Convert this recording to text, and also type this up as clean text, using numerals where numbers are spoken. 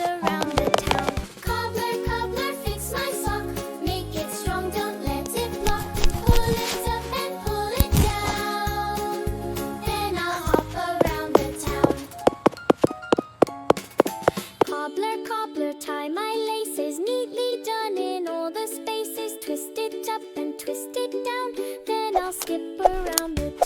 around the town. Cobbler, cobbler, fix my sock. Make it strong, don't let it block. Pull it up and pull it down. Then I'll hop around the town. Cobbler, cobbler, tie my laces. Neatly done in all the spaces. Twist it up and twist it down. Then I'll skip around the